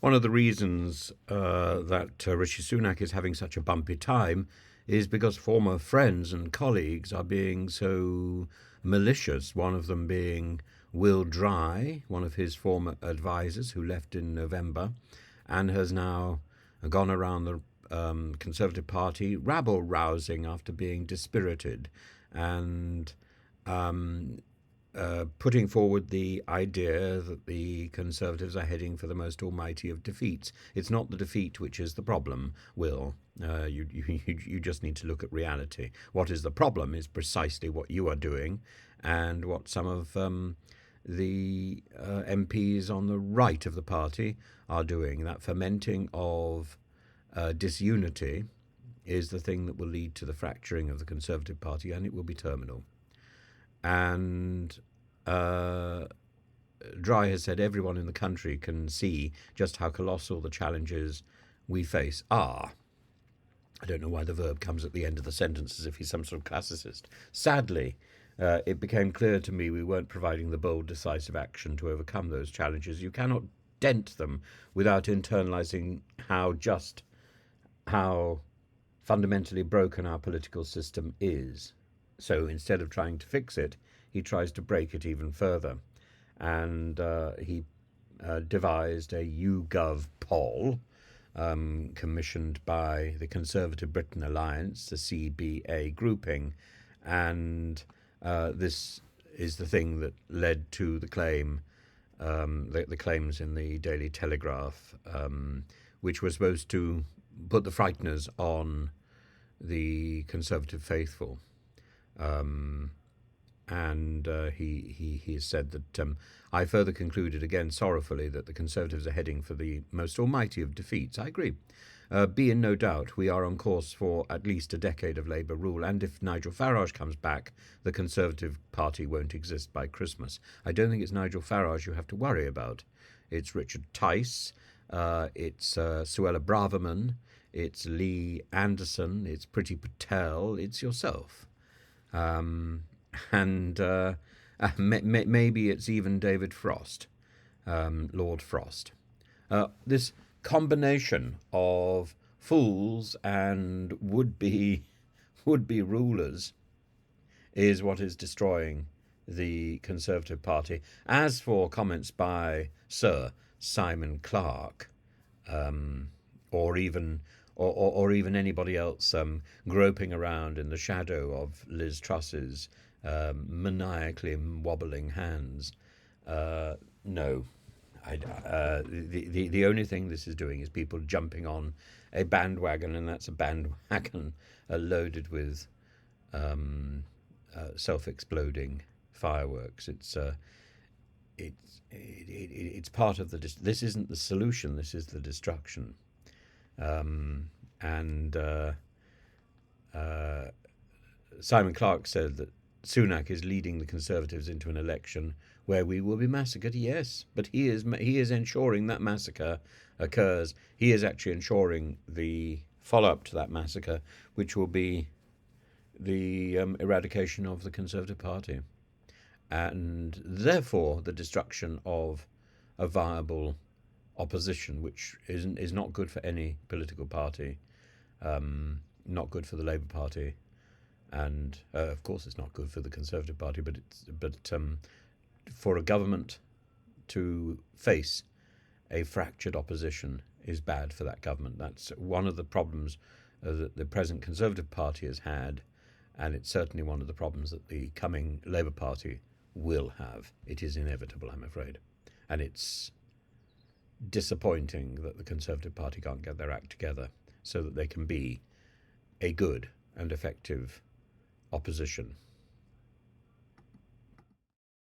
One of the reasons that Rishi Sunak is having such a bumpy time is because former friends and colleagues are being so malicious. One of them being Will Dry, one of his former advisors who left in November and has now gone around the Conservative Party rabble rousing after being dispirited and putting forward the idea that the Conservatives are heading for the most almighty of defeats. It's not the defeat which is the problem, Will. You just need to look at reality. What is the problem is precisely what you are doing and what some of the MPs on the right of the party are doing. That fermenting of disunity is the thing that will lead to the fracturing of the Conservative Party, and it will be terminal. And Dry has said everyone in the country can see just how colossal the challenges we face are. I don't know why the verb comes at the end of the sentence as if he's some sort of classicist. Sadly, it became clear to me we weren't providing the bold, decisive action to overcome those challenges. You cannot dent them without internalizing how fundamentally broken our political system is. So instead of trying to fix it, he tries to break it even further. And he devised a YouGov poll commissioned by the Conservative Britain Alliance, the CBA grouping. And this is the thing that led to the claim, the claims in the Daily Telegraph, which were supposed to put the frighteners on the Conservative faithful. And he has said that I further concluded, again sorrowfully, that the Conservatives are heading for the most almighty of defeats. I agree. Be in no doubt we are on course for at least a decade of Labour rule, and if Nigel Farage comes back, the Conservative Party won't exist by Christmas. I don't think it's Nigel Farage you have to worry about. It's Richard Tice, it's Suella Braverman, it's Lee Anderson, it's Priti Patel, it's yourself. And maybe it's even David Frost, Lord Frost. This combination of fools and would-be rulers is what is destroying the Conservative Party. As for comments by Sir Simon Clarke, or even anybody else groping around in the shadow of Liz Truss's maniacally wobbling hands, no. The only thing this is doing is people jumping on a bandwagon, and that's a bandwagon loaded with self-exploding fireworks. It's part of the. This isn't the solution. This is the destruction. Simon Clarke said that Sunak is leading the Conservatives into an election where we will be massacred. Yes, but he is ensuring that massacre occurs. He is actually ensuring the follow-up to that massacre, which will be the eradication of the Conservative Party, and therefore the destruction of a viable opposition, which is not good for any political party, not good for the Labour Party, and of course it's not good for the Conservative Party. But for a government to face a fractured opposition is bad for that government. That's one of the problems that the present Conservative Party has had, and it's certainly one of the problems that the coming Labour Party will have. It is inevitable, I'm afraid, and it's disappointing that the Conservative Party can't get their act together so that they can be a good and effective opposition.